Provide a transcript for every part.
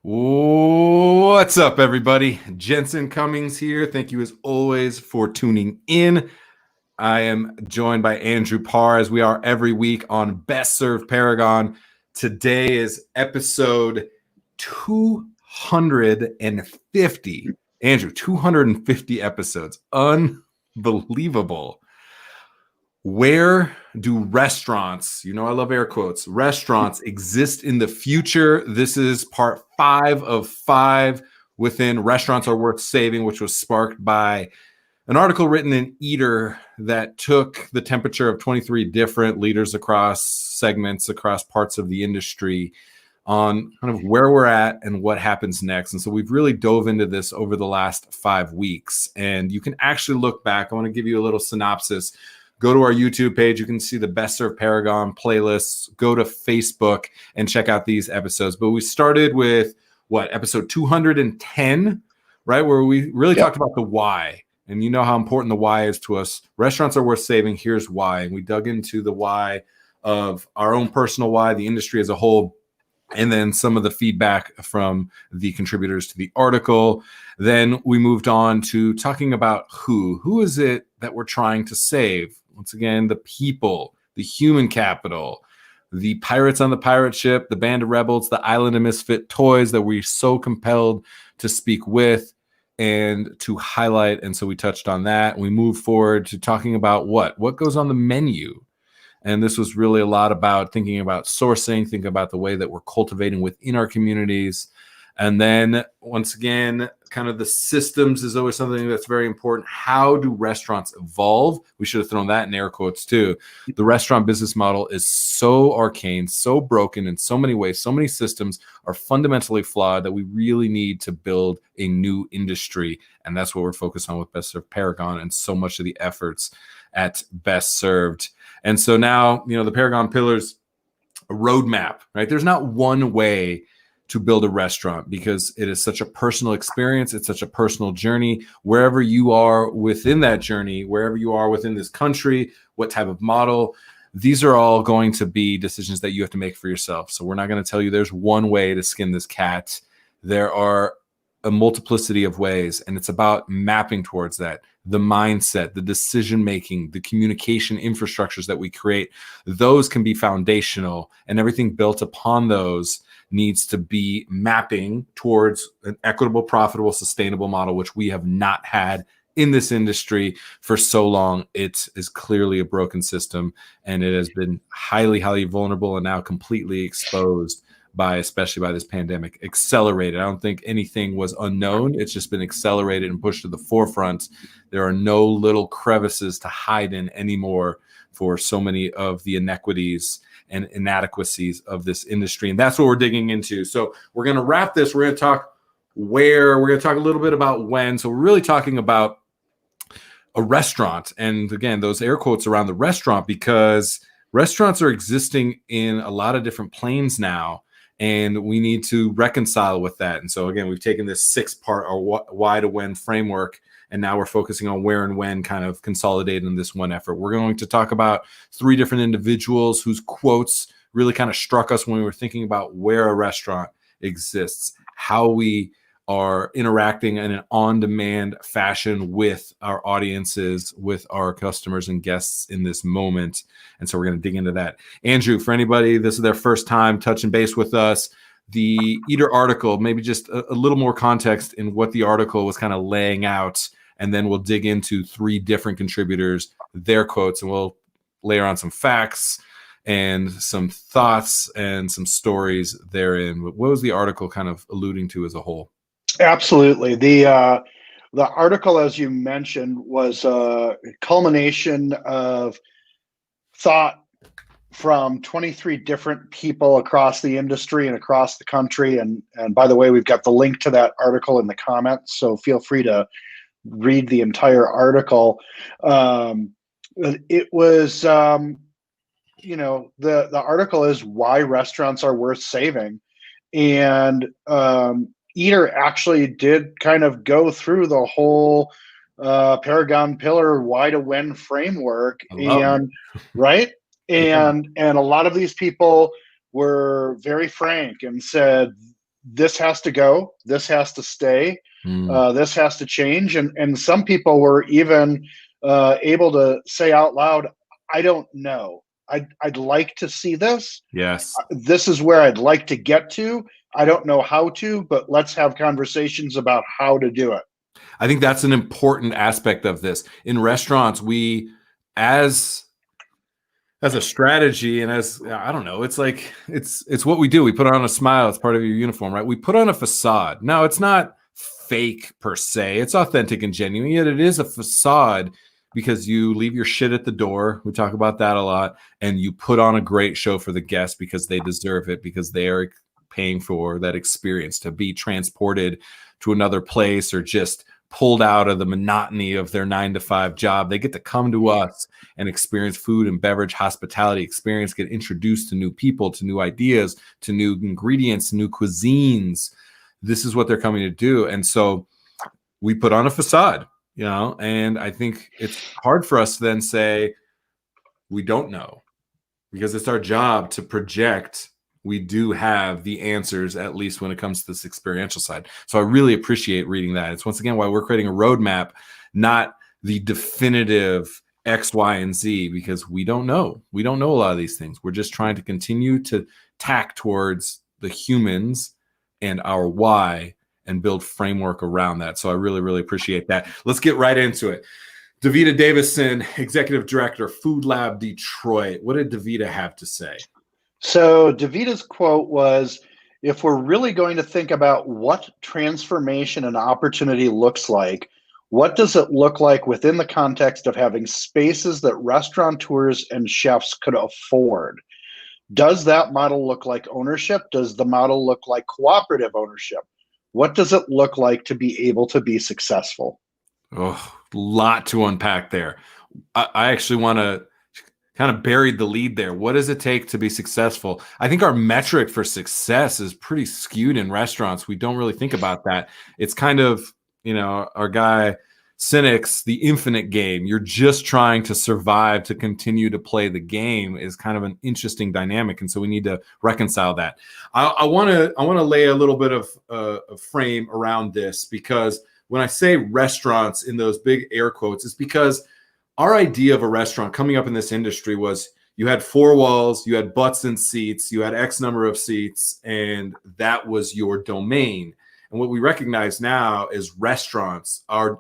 What's up, everybody? Jensen Cummings here. Thank you, as always, for tuning in. I am joined by Andrew Parr, as we are every week on Best Served Paragon. Today is episode 250. Andrew, 250 episodes. Unbelievable. Where do restaurants, I love air quotes, restaurants exist in the future? This is part 5 of 5 within Restaurants Are Worth Saving, which was sparked by an article written in Eater that took the temperature of 23 different leaders across segments, across parts of the industry, on kind of where we're at and what happens next. And so we've really dove into this over the last 5 weeks. And you can actually look back. I want to give you a little synopsis. Go to our YouTube page. You can see the Best Served Paragon playlists. Go to Facebook and check out these episodes. But we started with episode 210, right? Where we really talked about the why. And you know how important the why is to us. Restaurants are worth saving. Here's why. And we dug into the why of our own personal why, the industry as a whole, and then some of the feedback from the contributors to the article. Then we moved on to talking about who is it that we're trying to save? Once again, the people, the human capital, the pirates on the pirate ship, the band of rebels, the island of misfit toys that we're so compelled to speak with and to highlight. And so we touched on that. We moved forward to talking about what goes on the menu. And this was really a lot about thinking about sourcing, thinking about the way that we're cultivating within our communities. And then once again, kind of the systems is always something that's very important. How do restaurants evolve? We should have thrown that in air quotes too. The restaurant business model is so arcane, so broken in so many ways. So many systems are fundamentally flawed that we really need to build a new industry. And that's what we're focused on with Best Served Paragon and so much of the efforts at Best Served. And so now, the Paragon Pillars, a roadmap, right? There's not one way to build a restaurant because it is such a personal experience. It's such a personal journey. Wherever you are within that journey, wherever you are within this country, what type of model, these are all going to be decisions that you have to make for yourself. So we're not going to tell you there's one way to skin this cat. There are a multiplicity of ways, and it's about mapping towards that. The mindset, the decision-making, the communication infrastructures that we create, those can be foundational, and everything built upon those needs to be mapping towards an equitable, profitable, sustainable model, which we have not had in this industry for so long. It is clearly a broken system, and it has been highly, highly vulnerable and now completely exposed especially by this pandemic, accelerated. I don't think anything was unknown. It's just been accelerated and pushed to the forefront. There are no little crevices to hide in anymore for so many of the inequities and inadequacies of this industry. And that's what we're digging into. So we're going to wrap this. We're going to talk where, we're going to talk a little bit about when. So we're really talking about a restaurant. And again, those air quotes around the restaurant, because restaurants are existing in a lot of different planes now. And we need to reconcile with that. And so again, we've taken this 6-part or why to when framework, and now we're focusing on where and when, kind of consolidated in this one effort. We're going to talk about 3 different individuals whose quotes really kind of struck us when we were thinking about where a restaurant exists, how we are interacting in an on-demand fashion with our audiences, with our customers and guests in this moment. And so we're going to dig into that. Andrew, for anybody, this is their first time touching base with us, the Eater article, maybe just a little more context in what the article was kind of laying out, and then we'll dig into 3 different contributors, their quotes, and we'll layer on some facts and some thoughts and some stories therein. What was the article kind of alluding to as a whole? Absolutely. The article, as you mentioned, was a culmination of thought from 23 different people across the industry and across the country. And by the way, we've got the link to that article in the comments, so feel free to read the entire article. It was, the article is why restaurants are worth saving. And Eater actually did kind of go through the whole Paragon Pillar why to win framework, and right, and a lot of these people were very frank and said this has to go, this has to stay, this has to change. And some people were even able to say out loud, I don't know. I'd like to see this. Yes. This is where I'd like to get to. I don't know how to, but let's have conversations about how to do it. I think that's an important aspect of this. In restaurants, we, as a strategy and as, I don't know, it's like, it's what we do. We put on a smile. It's part of your uniform, right? We put on a facade. Now, it's not fake per se. It's authentic and genuine, yet it is a facade because you leave your shit at the door. We talk about that a lot. And you put on a great show for the guests because they deserve it, because they are paying for that experience to be transported to another place or just pulled out of the monotony of their 9-to-5 job. They get to come to us and experience food and beverage hospitality experience, get introduced to new people, to new ideas, to new ingredients, new cuisines. This is what they're coming to do. And so we put on a facade, and I think it's hard for us to then say we don't know, because it's our job to project we do have the answers, at least when it comes to this experiential side. So I really appreciate reading that. It's once again why we're creating a roadmap, not the definitive X, Y, and Z, because we don't know. We don't know a lot of these things. We're just trying to continue to tack towards the humans and our why and build framework around that. So I really, really appreciate that. Let's get right into it. Davita Davison, Executive Director, Food Lab Detroit. What did Davita have to say? So Davita's quote was, if we're really going to think about what transformation and opportunity looks like, what does it look like within the context of having spaces that restaurateurs and chefs could afford? Does that model look like ownership? Does the model look like cooperative ownership? What does it look like to be able to be successful? Oh, a lot to unpack there. I actually want to kind of buried the lead there. What does it take to be successful? I think our metric for success is pretty skewed in restaurants. We don't really think about that. It's kind of, our guy Cynic's The Infinite Game. You're just trying to survive to continue to play the game is kind of an interesting dynamic. And so we need to reconcile that. I want to lay a little bit of a frame around this, because when I say restaurants in those big air quotes, it's because our idea of a restaurant coming up in this industry was you had 4 walls, you had butts and seats, you had X number of seats, and that was your domain. And what we recognize now is restaurants, our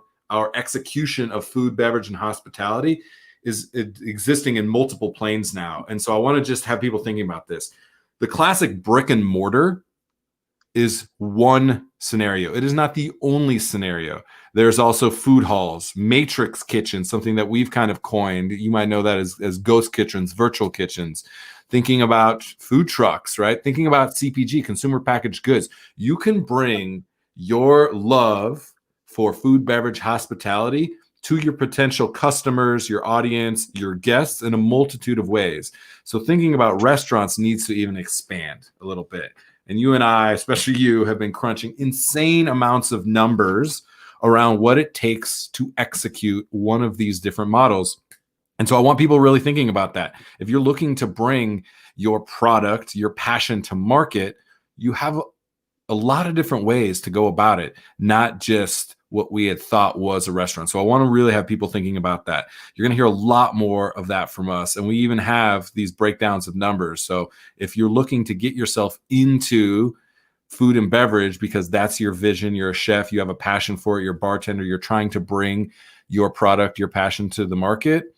execution of food, beverage, and hospitality is existing in multiple planes now. And so I want to just have people thinking about this. The classic brick and mortar is one scenario. It is not the only scenario. There's also food halls, matrix kitchens, something that we've kind of coined. You might know that as ghost kitchens, virtual kitchens. Thinking about food trucks, right? Thinking about CPG, consumer packaged goods. You can bring your love for food, beverage, hospitality to your potential customers, your audience, your guests in a multitude of ways. So thinking about restaurants needs to even expand a little bit. And you and I, especially you, have been crunching insane amounts of numbers around what it takes to execute one of these different models. And so I want people really thinking about that. If you're looking to bring your product, your passion to market, you have a lot of different ways to go about it, not just what we had thought was a restaurant. So I want to really have people thinking about that. You're going to hear a lot more of that from us. And we even have these breakdowns of numbers. So if you're looking to get yourself into food and beverage because that's your vision, you're a chef, you have a passion for it, you're a bartender, you're trying to bring your product, your passion to the market,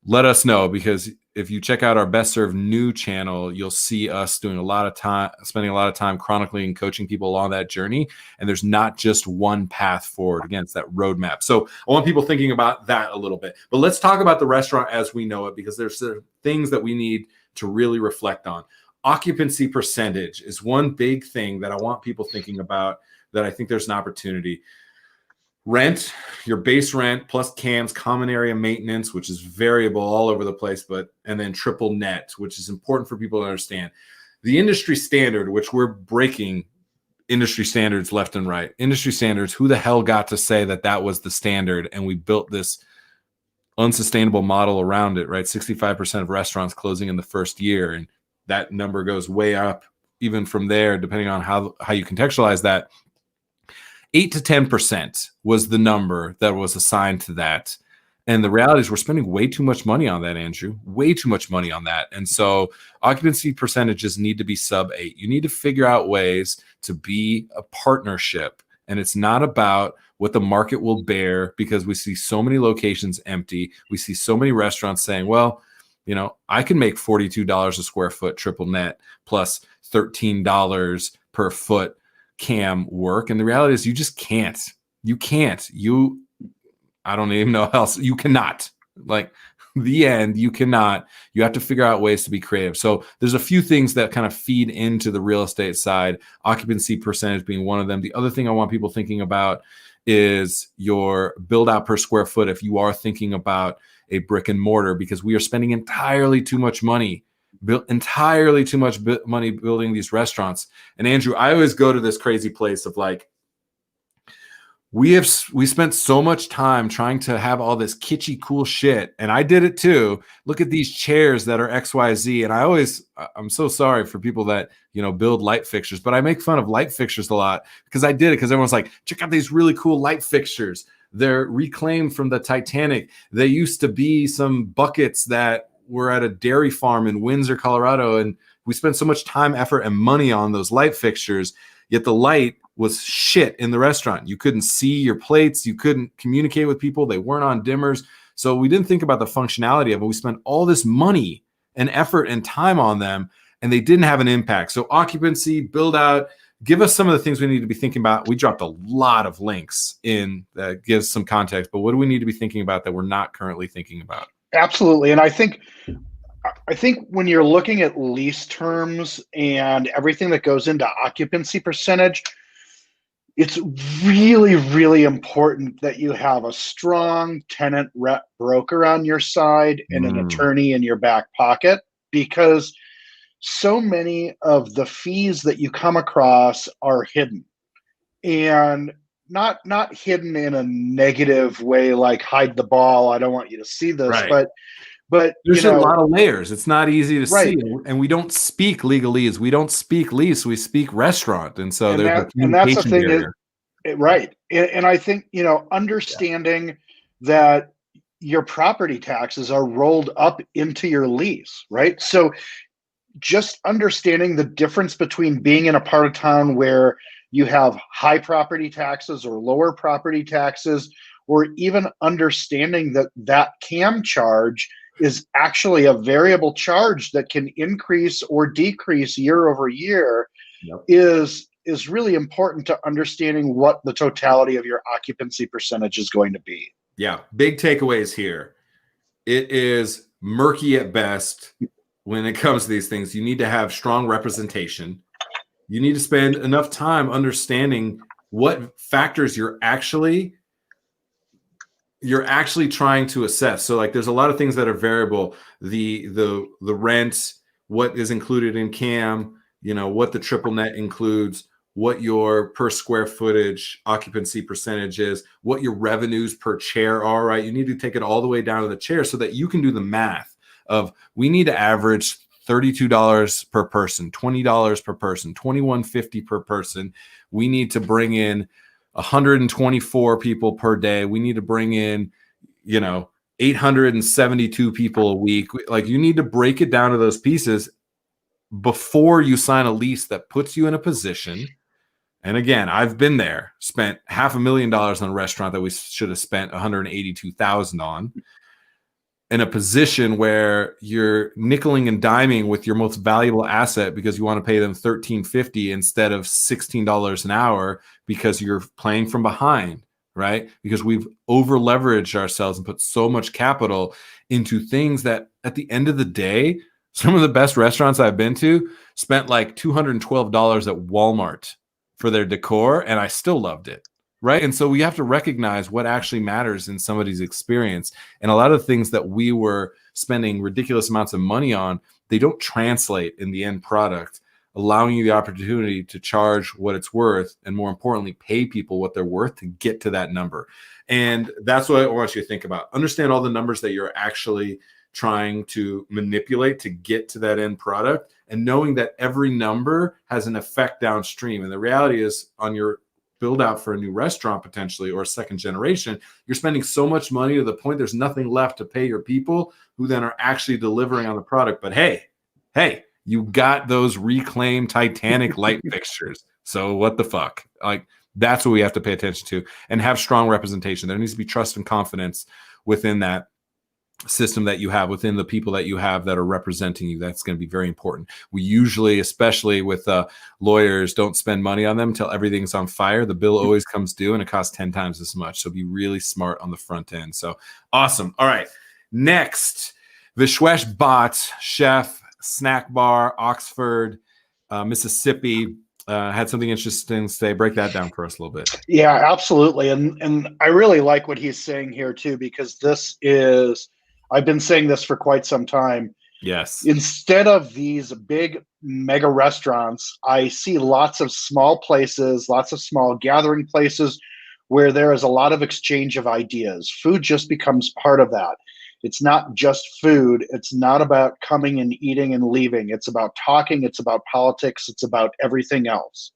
let us know, because if you check out our Best Served New channel, you'll see us spending a lot of time chronicling and coaching people along that journey. And there's not just one path forward. Again, it's that roadmap. So I want people thinking about that a little bit. But let's talk about the restaurant as we know it, because there's things that we need to really reflect on. Occupancy percentage is one big thing that I want people thinking about, that I think there's an opportunity. Rent, your base rent plus CAMs, common area maintenance, which is variable all over the place, and then triple net, which is important for people to understand. The industry standard, which we're breaking industry standards left and right. Industry standards, who the hell got to say that was the standard? And we built this unsustainable model around it, right? 65% of restaurants closing in the first year. And that number goes way up even from there, depending on how you contextualize that, 8 to 10% was the number that was assigned to that. And the reality is we're spending way too much money on that, Andrew, way too much money on that. And so occupancy percentages need to be sub 8. You need to figure out ways to be a partnership. And it's not about what the market will bear, because we see so many locations empty. We see so many restaurants saying, well, you know, I can make $42 a square foot triple net plus $13 per foot CAM work. And the reality is you just can't. You can't. I don't even know how else. You cannot. Like, the end, you cannot. You have to figure out ways to be creative. So there's a few things that kind of feed into the real estate side, occupancy percentage being one of them. The other thing I want people thinking about is your build out per square foot if you are thinking about a brick and mortar, because we are spending entirely too much money building these restaurants. And Andrew, I always go to this crazy place of like, we spent so much time trying to have all this kitschy cool shit, and I did it too. Look at these chairs that are XYZ, and I'm so sorry for people that, you know, build light fixtures, but I make fun of light fixtures a lot because I did it because everyone's like, check out these really cool light fixtures. They're reclaimed from the Titanic. They used to be some buckets that were at a dairy farm in Windsor, Colorado, and we spent so much time, effort, and money on those light fixtures, yet the light was shit in the restaurant. You couldn't see your plates. You couldn't communicate with people. They weren't on dimmers. So we didn't think about the functionality of it. We spent all this money and effort and time on them, and they didn't have an impact. So occupancy, build out, give us some of the things we need to be thinking about. We dropped a lot of links in that gives some context, but what do we need to be thinking about that we're not currently thinking about? Absolutely. And I think when you're looking at lease terms and everything that goes into occupancy percentage, it's really, really important that you have a strong tenant rep broker on your side and an attorney in your back pocket, because so many of the fees that you come across are hidden, and not hidden in a negative way, like hide the ball, I don't want you to see this, right. but there's a lot of layers. It's not easy to right. see, and we don't speak legalese. We don't speak lease. We speak restaurant, and so there's a communication that's the thing barrier. Right. And I think, you know, understanding that your property taxes are rolled up into your lease, right? So just understanding the difference between being in a part of town where you have high property taxes or lower property taxes, or even understanding that CAM charge is actually a variable charge that can increase or decrease year over year, yep, is really important to understanding what the totality of your occupancy percentage is going to be. Yeah, big takeaways here. It is murky at best when it comes to these things. You need to have strong representation. You need to spend enough time understanding what factors you're actually trying to assess. So like there's a lot of things that are variable. The rent, what is included in CAM, you know, what the triple net includes, what your per square footage occupancy percentage is, what your revenues per chair are, right? You need to take it all the way down to the chair so that you can do the math of, we need to average $32 per person, $20 per person, $21.50 per person. We need to bring in 124 people per day. We need to bring in, you know, 872 people a week. Like, you need to break it down to those pieces before you sign a lease that puts you in a position. And again, I've been there, spent $500,000 on a restaurant that we should have spent $182,000 on, in a position where you're nickeling and diming with your most valuable asset because you want to pay them $13.50 instead of $16 an hour because you're playing from behind, right? Because we've over leveraged ourselves and put so much capital into things that at the end of the day, some of the best restaurants I've been to spent like $212 at Walmart for their decor, and I still loved it, right? And so we have to recognize what actually matters in somebody's experience. And a lot of things that we were spending ridiculous amounts of money on, they don't translate in the end product, allowing you the opportunity to charge what it's worth, and more importantly, pay people what they're worth to get to that number. And that's what I want you to think about. Understand all the numbers that you're actually trying to manipulate to get to that end product, and knowing that every number has an effect downstream. And the reality is, on your build out for a new restaurant potentially or a second generation, you're spending so much money to the point there's nothing left to pay your people who then are actually delivering on the product. But hey, you got those reclaimed Titanic light fixtures. So what the fuck? Like, that's what we have to pay attention to and have strong representation. There needs to be trust and confidence within that system that you have, within the people that you have that are representing you. That's going to be very important. We usually, especially with lawyers, don't spend money on them until everything's on fire. The bill always comes due and it costs 10 times as much. So be really smart on the front end. So awesome. All right. Next, Vishwesh Bhatt, chef, snack bar, Oxford, Mississippi. Had something interesting to say. Break that down for us a little bit. Yeah, absolutely. And I really like what he's saying here too, because this is, I've been saying this for quite some time. Yes. Instead of these big mega restaurants, I see lots of small places, lots of small gathering places where there is a lot of exchange of ideas. Food just becomes part of that. It's not just food. It's not about coming and eating and leaving. It's about talking. It's about politics. It's about everything else.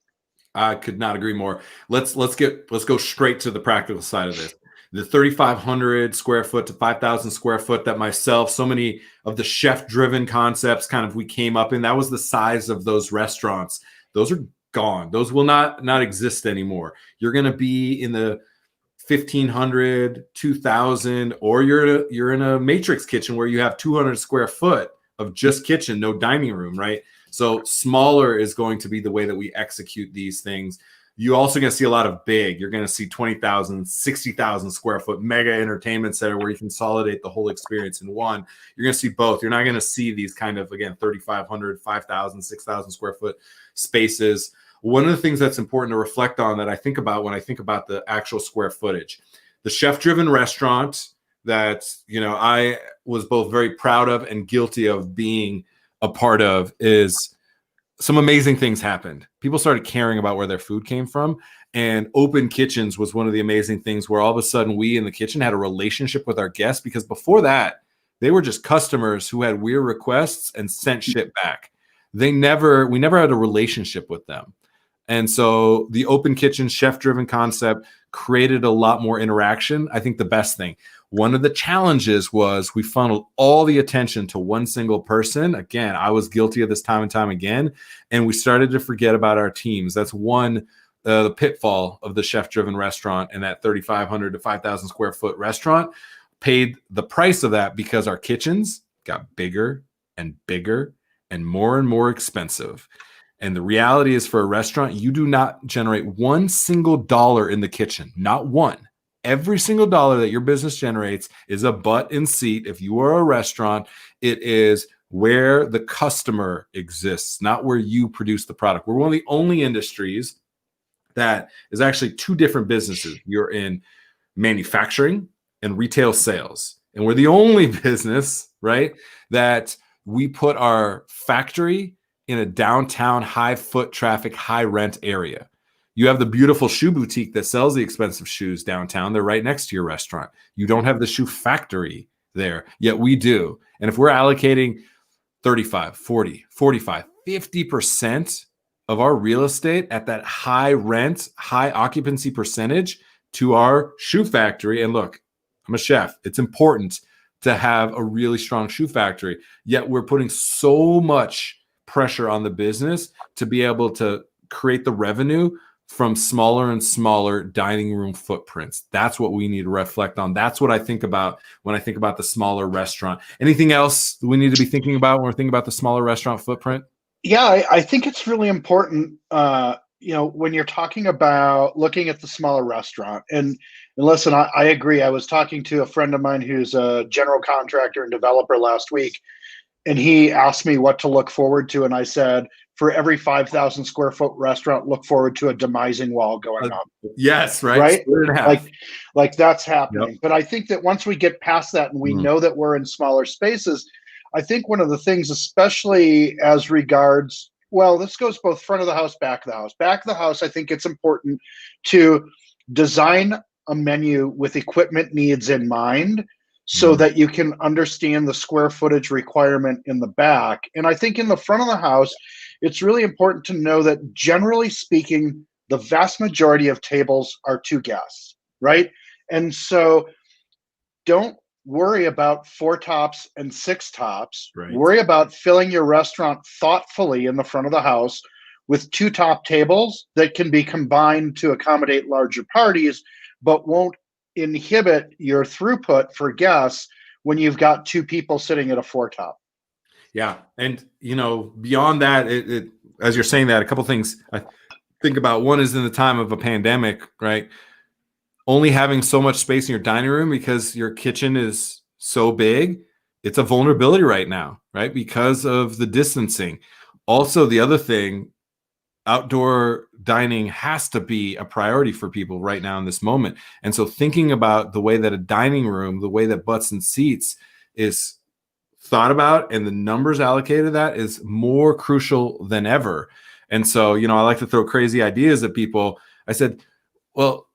I could not agree more. Let's go straight to the practical side of this. The 3,500 square foot to 5,000 square foot that myself, so many of the chef-driven concepts kind of we came up in, that was the size of those restaurants. Those are gone. Those will not exist anymore. You're going to be in the 1,500, 2,000, or you're in a matrix kitchen where you have 200 square foot of just kitchen, no dining room, right? So smaller is going to be the way that we execute these things. You also going to see a lot of big. You're going to see 20,000, 60,000 square foot mega entertainment center where you consolidate the whole experience in one. You're going to see both. You're not going to see these kind of, again, 3,500, 5,000, 6,000 square foot spaces. One of the things that's important to reflect on that I think about when I think about the actual square footage, the chef-driven restaurant that, I was both very proud of and guilty of being a part of, is some amazing things happened. People started caring about where their food came from, and open kitchens was one of the amazing things where all of a sudden we in the kitchen had a relationship with our guests, because before that, they were just customers who had weird requests and sent shit back. We never had a relationship with them. And so the open kitchen chef-driven concept created a lot more interaction. I think the best thing. One of the challenges was we funneled all the attention to one single person. Again, I was guilty of this time and time again. And we started to forget about our teams. That's one, the pitfall of the chef-driven restaurant, and that 3,500 to 5,000 square foot restaurant paid the price of that because our kitchens got bigger and bigger and more expensive. And the reality is, for a restaurant, you do not generate one single dollar in the kitchen, not one. Every single dollar that your business generates is a butt in seat. If you are a restaurant, it is where the customer exists, not where you produce the product. We're one of the only industries that is actually two different businesses. You're in manufacturing and retail sales. And we're the only business, right, that we put our factory in a downtown, high foot traffic, high rent area. You have the beautiful shoe boutique that sells the expensive shoes downtown. They're right next to your restaurant. You don't have the shoe factory there, yet we do. And if we're allocating 35, 40, 45, 50% of our real estate at that high rent, high occupancy percentage to our shoe factory, and look, I'm a chef. It's important to have a really strong shoe factory, yet we're putting so much pressure on the business to be able to create the revenue from smaller and smaller dining room footprints. That's what we need to reflect on. That's what I think about when I think about the smaller restaurant. Anything else we need to be thinking about when we're thinking about the smaller restaurant footprint? Yeah, I think it's really important, when you're talking about looking at the smaller restaurant. And listen, I agree. I was talking to a friend of mine who's a general contractor and developer last week, and he asked me what to look forward to. And I said, for every 5,000 square foot restaurant, look forward to a demising wall going up. Yes, right. Like that's happening. Yep. But I think that once we get past that and we know that we're in smaller spaces, I think one of the things, especially as regards, well, this goes both front of the house, back of the house. Back of the house, I think it's important to design a menu with equipment needs in mind, so that you can understand the square footage requirement in the back. And I think in the front of the house, it's really important to know that generally speaking, the vast majority of tables are 2 guests, right? And so don't worry about 4 tops and 6 tops. Right. Worry about filling your restaurant thoughtfully in the front of the house with 2 top tables that can be combined to accommodate larger parties, but won't inhibit your throughput for guests when you've got 2 people sitting at a 4 top. Yeah. And, beyond that, as you're saying that, a couple things I think about. One is in the time of a pandemic, right? Only having so much space in your dining room because your kitchen is so big, it's a vulnerability right now, right? Because of the distancing. Also, the other thing, outdoor dining has to be a priority for people right now in this moment. And so thinking about the way that a dining room, the way that butts and seats is thought about and the numbers allocated to that is more crucial than ever. And so, I like to throw crazy ideas at people. I said, well,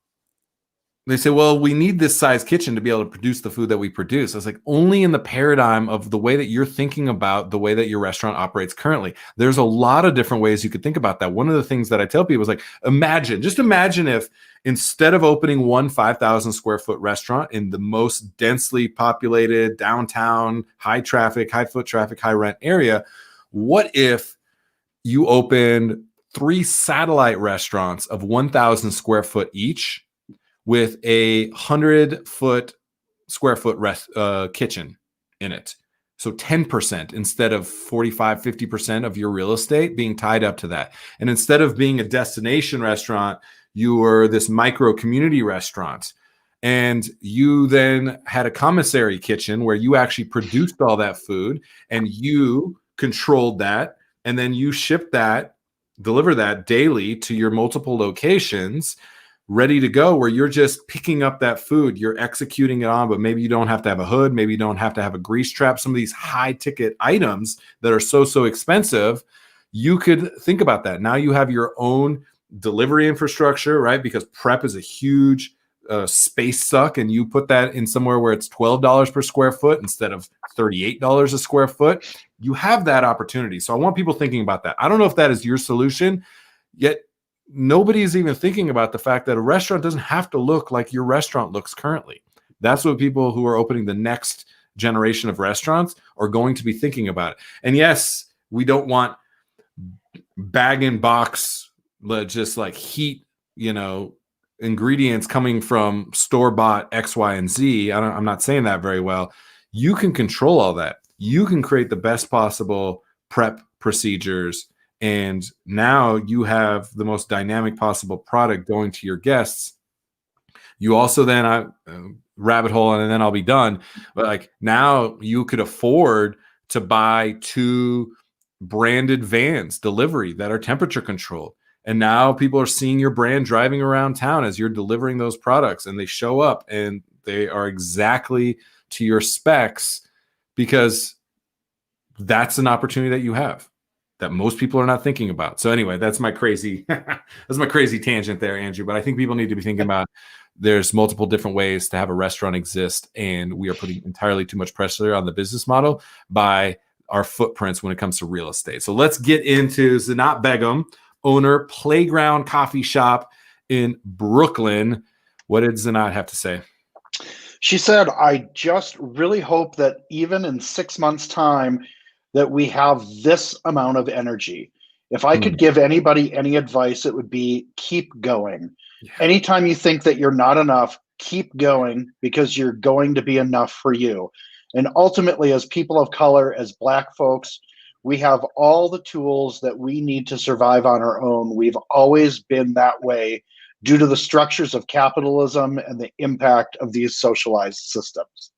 they say, well, we need this size kitchen to be able to produce the food that we produce. I was like, only in the paradigm of the way that you're thinking about the way that your restaurant operates currently. There's a lot of different ways you could think about that. One of the things that I tell people is like, just imagine if instead of opening one 5,000 square foot restaurant in the most densely populated downtown, high foot traffic, high rent area, what if you opened 3 satellite restaurants of 1,000 square foot each, with a 100 square foot kitchen in it. So 10% instead of 45, 50% of your real estate being tied up to that. And instead of being a destination restaurant, you were this micro community restaurant. And you then had a commissary kitchen where you actually produced all that food and you controlled that. And then you deliver that daily to your multiple locations, ready to go, where you're just picking up that food, you're executing it on, but maybe you don't have to have a hood, maybe you don't have to have a grease trap. Some of these high ticket items that are so expensive, you could think about that. Now you have your own delivery infrastructure, right? Because prep is a huge space suck, and you put that in somewhere where it's $12 per square foot instead of $38 a square foot. You have that opportunity. So I want people thinking about that. I don't know if that is your solution, yet nobody's even thinking about the fact that a restaurant doesn't have to look like your restaurant looks currently. That's what people who are opening the next generation of restaurants are going to be thinking about it. And yes, we don't want bag and box, just like heat, ingredients coming from store-bought X, Y, and Z. I'm not saying that very well. You can control all that. You can create the best possible prep procedures. And now you have the most dynamic possible product going to your guests. You also then rabbit hole, and then I'll be done. But like now you could afford to buy 2 branded vans delivery that are temperature controlled. And now people are seeing your brand driving around town as you're delivering those products, and they show up and they are exactly to your specs, because that's an opportunity that you have that most people are not thinking about. So anyway, that's my crazy tangent there, Andrew. But I think people need to be thinking about there's multiple different ways to have a restaurant exist, and we are putting entirely too much pressure on the business model by our footprints when it comes to real estate. So let's get into Zanat Begum, owner, Playground Coffee Shop in Brooklyn. What did Zanat have to say? She said, I just really hope that even in 6 months' time, that we have this amount of energy. If I could give anybody any advice, it would be keep going. Yeah. Anytime you think that you're not enough, keep going, because you're going to be enough for you. And ultimately, as people of color, as Black folks, we have all the tools that we need to survive on our own. We've always been that way due to the structures of capitalism and the impact of these socialized systems.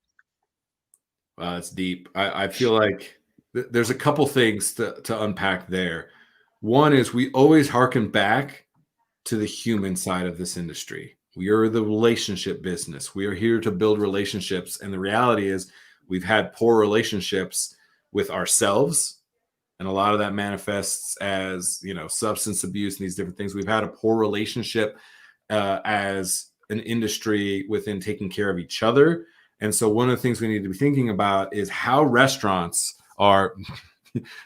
Wow, that's deep. I feel like there's a couple things to unpack there. One is we always harken back to the human side of this industry. We are the relationship business. We are here to build relationships. And the reality is we've had poor relationships with ourselves. And a lot of that manifests as, substance abuse and these different things. We've had a poor relationship as an industry within taking care of each other. And so one of the things we need to be thinking about is how restaurants are,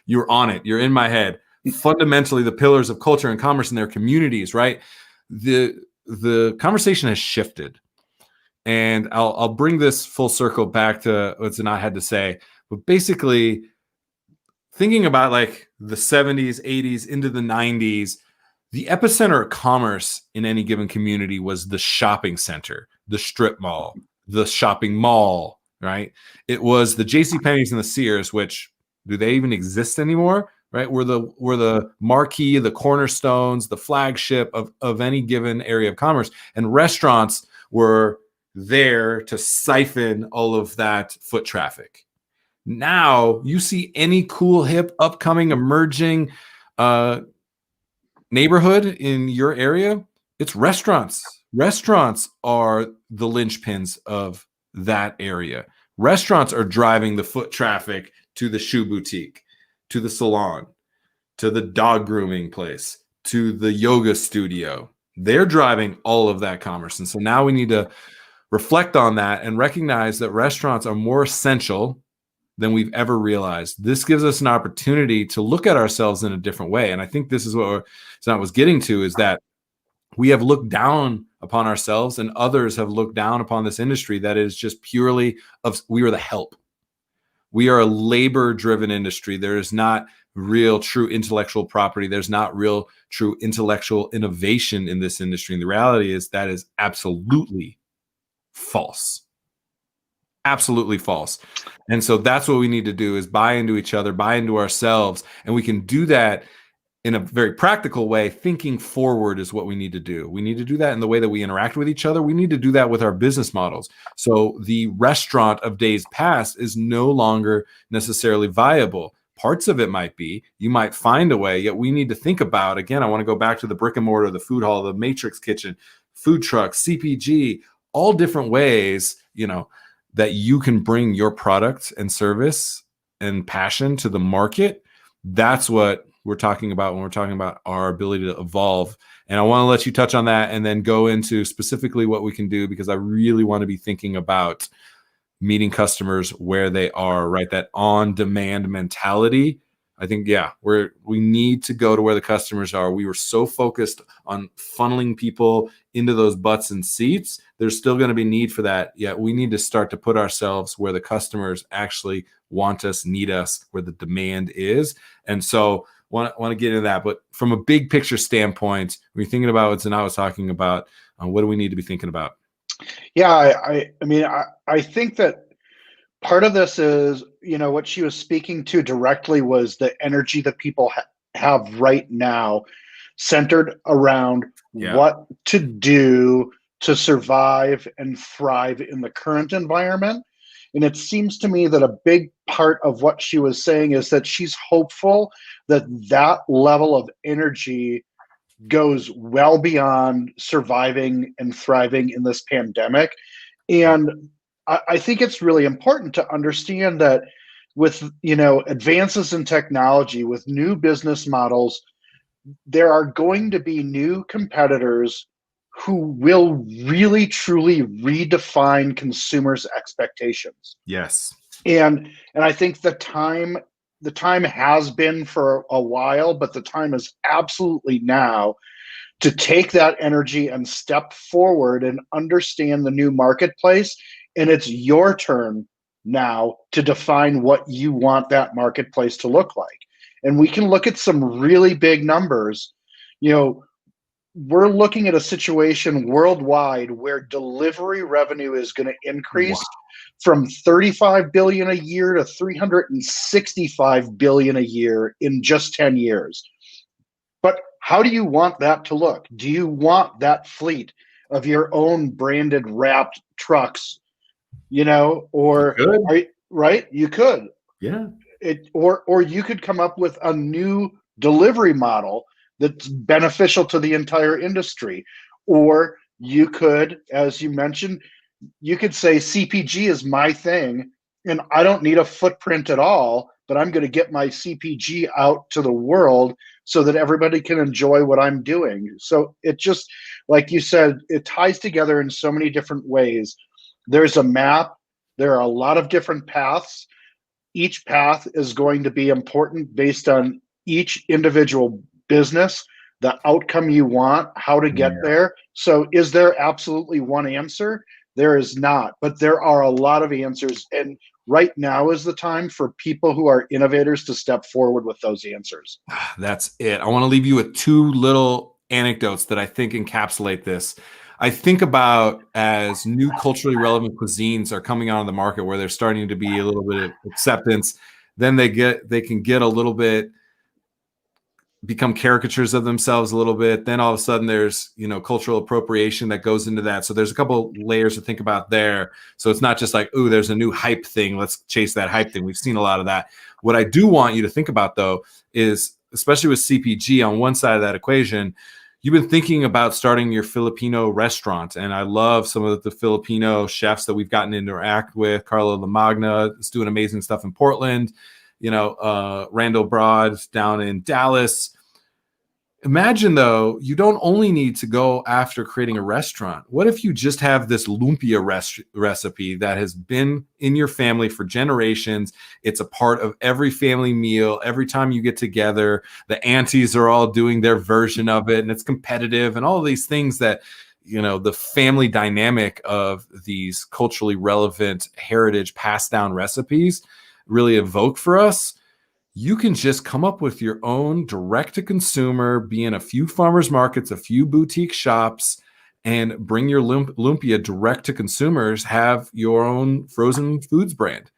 you're on it, you're in my head, fundamentally the pillars of culture and commerce in their communities, right? The conversation has shifted. And I'll bring this full circle back to what Zanat had to say. But basically, thinking about like the 70s, 80s, into the 90s, the epicenter of commerce in any given community was the shopping center, the strip mall, the shopping mall, right? It was the JCPenney's and the Sears, which, do they even exist anymore? Right? Were the marquee, the cornerstones, the flagship of any given area of commerce. And restaurants were there to siphon all of that foot traffic. Now you see any cool, hip, upcoming, emerging neighborhood in your area, it's restaurants. Restaurants are the linchpins of that area. Restaurants are driving the foot traffic to the shoe boutique, to the salon, to the dog grooming place, to the yoga studio. They're driving all of that commerce. And so now we need to reflect on that and recognize that restaurants are more essential than we've ever realized. This gives us an opportunity to look at ourselves in a different way. And I think this is what Sanat was getting to, is that we have looked down upon ourselves and others have looked down upon this industry that is just purely of, we are the help. We are a labor-driven industry. There is not real true intellectual property. There's not real true intellectual innovation in this industry. And the reality is that is absolutely false. Absolutely false. And so that's what we need to do, is buy into each other, buy into ourselves. And we can do that in a very practical way. Thinking forward is what we need to do. We need to do that in the way that we interact with each other. We need to do that with our business models. So the restaurant of days past is no longer necessarily viable. Parts of it might be, you might find a way, yet we need to think about, again, I want to go back to the brick and mortar, the food hall, the matrix kitchen, food trucks, CPG, all different ways, that you can bring your product and service and passion to the market. That's what we're talking about when we're talking about our ability to evolve. And I want to let you touch on that and then go into specifically what we can do, because I really want to be thinking about meeting customers where they are, right? That on-demand mentality. I think, we need to go to where the customers are. We were so focused on funneling people into those butts and seats. There's still going to be need for that. Yet we need to start to put ourselves where the customers actually want us, need us, where the demand is. And so want to get into that. But from a big picture standpoint, when you're thinking about what Zanat was talking about, what do we need to be thinking about? Yeah, I think that part of this is, what she was speaking to directly was the energy that people have right now, centered around what to do to survive and thrive in the current environment. And it seems to me that a big part of what she was saying is that she's hopeful that that level of energy goes well beyond surviving and thriving in this pandemic. And I think it's really important to understand that with, advances in technology, with new business models, there are going to be new competitors who will really truly redefine consumers' expectations. Yes. And I think the time has been for a while, but the time is absolutely now to take that energy and step forward and understand the new marketplace. And it's your turn now to define what you want that marketplace to look like. And we can look at some really big numbers. We're looking at a situation worldwide where delivery revenue is going to increase from 35 billion a year to 365 billion a year in just 10 years. But how do you want that to look? Do you want that fleet of your own branded wrapped trucks, or right? You could. Yeah. Or you could come up with a new delivery model that's beneficial to the entire industry. Or you could, as you mentioned, you could say CPG is my thing and I don't need a footprint at all, but I'm going to get my CPG out to the world so that everybody can enjoy what I'm doing. So it just, like you said, it ties together in so many different ways. There's a map. There are a lot of different paths. Each path is going to be important based on each individual business, the outcome you want, how to get Yeah. there. So, is there absolutely one answer? There is not, but there are a lot of answers. And right now is the time for people who are innovators to step forward with those answers. That's it. I want to leave you with two little anecdotes that I think encapsulate this. I think about as new culturally relevant cuisines are coming out on the market where there's starting to be a little bit of acceptance, then they can get a little bit, become caricatures of themselves a little bit. Then all of a sudden there's, cultural appropriation that goes into that. So there's a couple layers to think about there. So it's not just like, ooh, there's a new hype thing, let's chase that hype thing. We've seen a lot of that. What I do want you to think about though is, especially with CPG on one side of that equation, you've been thinking about starting your Filipino restaurant. And I love some of the Filipino chefs that we've gotten to interact with. Carlo Lamagna is doing amazing stuff in Portland. Randall Broad down in Dallas. Imagine, though, you don't only need to go after creating a restaurant. What if you just have this lumpia recipe that has been in your family for generations? It's a part of every family meal. Every time you get together, the aunties are all doing their version of it, and it's competitive and all of these things that, the family dynamic of these culturally relevant heritage passed down recipes really evoke for us. You can just come up with your own direct-to-consumer, be in a few farmers markets, a few boutique shops, and bring your lumpia direct to consumers, have your own frozen foods brand.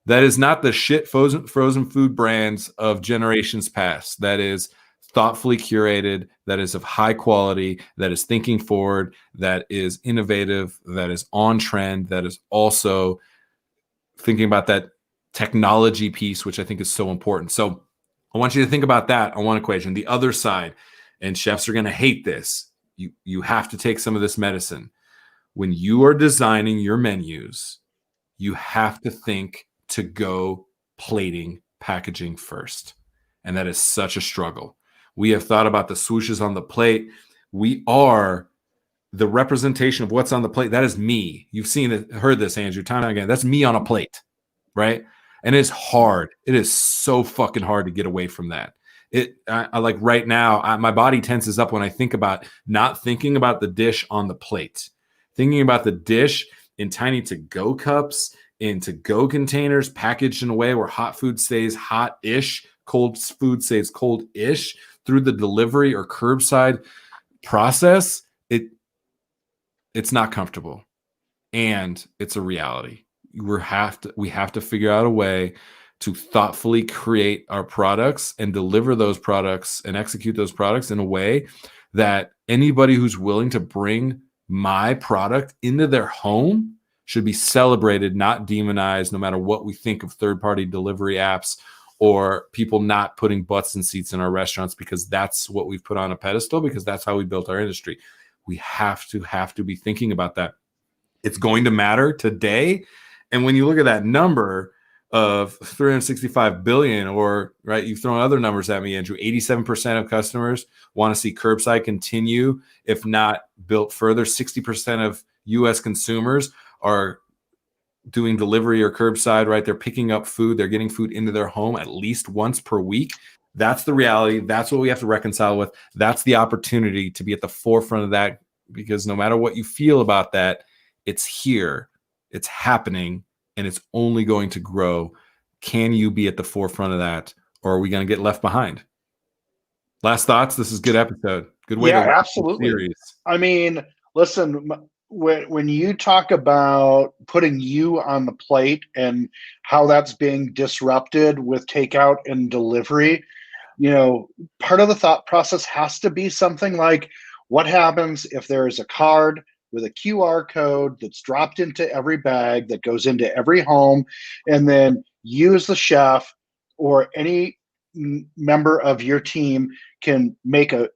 That is not the shit frozen food brands of generations past. That is thoughtfully curated, that is of high quality, that is thinking forward, that is innovative, that is on trend, that is also thinking about that technology piece, which I think is so important. So I want you to think about that on one equation. The other side, and chefs are going to hate this, you have to take some of this medicine. When you are designing your menus, you have to think to go plating, packaging first. And that is such a struggle. We have thought about the swooshes on the plate. We are the representation of what's on the plate. That is me. You've seen it, heard this, Andrew, time and again. That's me on a plate, right? And it's hard. It is so fucking hard to get away from that. I like right now, my body tenses up when I think about not thinking about the dish on the plate, thinking about the dish in tiny to-go cups, in to-go containers, packaged in a way where hot food stays hot-ish, cold food stays cold-ish through the delivery or curbside process. It's not comfortable, and it's a reality. We have to figure out a way to thoughtfully create our products and deliver those products and execute those products in a way that anybody who's willing to bring my product into their home should be celebrated, not demonized, no matter what we think of third-party delivery apps or people not putting butts in seats in our restaurants, because that's what we've put on a pedestal, because that's how we built our industry. We have to be thinking about that. It's going to matter today. And when you look at that number of 365 billion, or right, you've thrown other numbers at me, Andrew, 87% of customers want to see curbside continue, if not built further. 60% of US consumers are doing delivery or curbside, right? They're picking up food. They're getting food into their home at least once per week. That's the reality. That's what we have to reconcile with. That's the opportunity to be at the forefront of that, because no matter what you feel about that, it's here. It's happening, and it's only going to grow. Can you be at the forefront of that, or are we going to get left behind? Last thoughts? This is a good episode. Good way to wrap absolutely. the series. I mean, listen, when you talk about putting you on the plate and how that's being disrupted with takeout and delivery, part of the thought process has to be something like, what happens if there is a card with a QR code that's dropped into every bag, that goes into every home, and then you as the chef or any member of your team can make a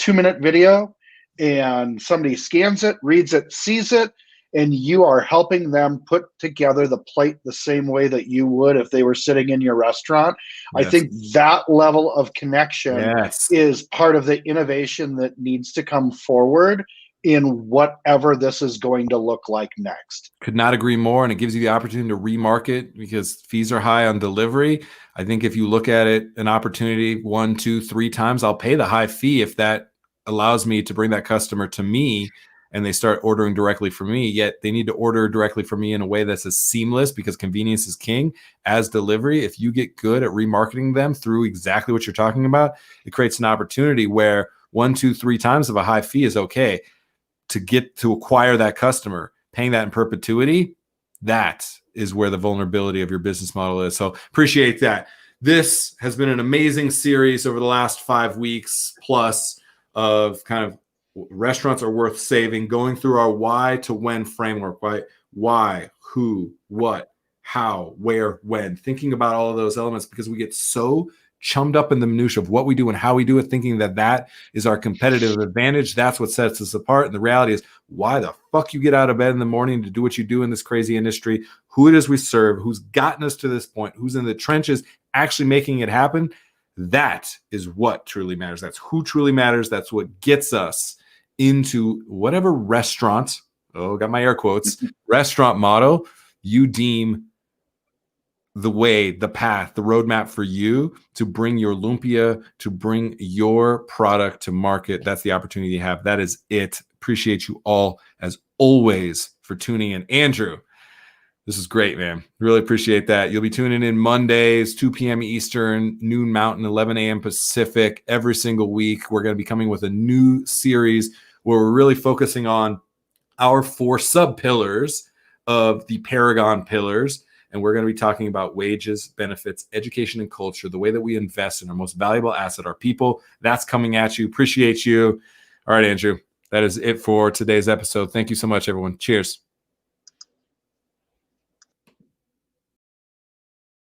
2-minute video, and somebody scans it, reads it, sees it, and you are helping them put together the plate the same way that you would if they were sitting in your restaurant. Yes. I think that level of connection Yes. is part of the innovation that needs to come forward. in whatever this is going to look like next. Could not agree more. And it gives you the opportunity to remarket because fees are high on delivery. I think if you look at it, an opportunity 1, 2, 3 times, I'll pay the high fee if that allows me to bring that customer to me and they start ordering directly from me. Yet they need to order directly from me in a way that's as seamless, because convenience is king, as delivery. If you get good at remarketing them through exactly what you're talking about, it creates an opportunity where 1, 2, 3 times of a high fee is okay. To acquire that customer, paying that in perpetuity, that is where the vulnerability of your business model is. So appreciate that. This has been an amazing series over the last 5 weeks plus of kind of restaurants are worth saving, going through our why to when framework. Why, who, what, how, where, when, thinking about all of those elements, because we get so chummed up in the minutia of what we do and how we do it, thinking that that is our competitive advantage. That's what sets us apart. And the reality is, why the fuck you get out of bed in the morning to do what you do in this crazy industry, who it is we serve, who's gotten us to this point, who's in the trenches actually making it happen. That is what truly matters. That's who truly matters. That's what gets us into whatever restaurant, got my air quotes, restaurant model you deem the way, the path, the roadmap for you to bring your lumpia, to bring your product to market. That's the opportunity you have. That is it. Appreciate you all, as always, for tuning in. Andrew, this is great, man. Really appreciate that. You'll be tuning in Mondays, 2 p.m. Eastern, noon Mountain, 11 a.m. Pacific, every single week. We're going to be coming with a new series where we're really focusing on our 4 sub-pillars of the Paragon Pillars. And we're going to be talking about wages, benefits, education, and culture, the way that we invest in our most valuable asset, our people. That's coming at you. Appreciate you. All right, Andrew, that is it for today's episode. Thank you so much, everyone. Cheers.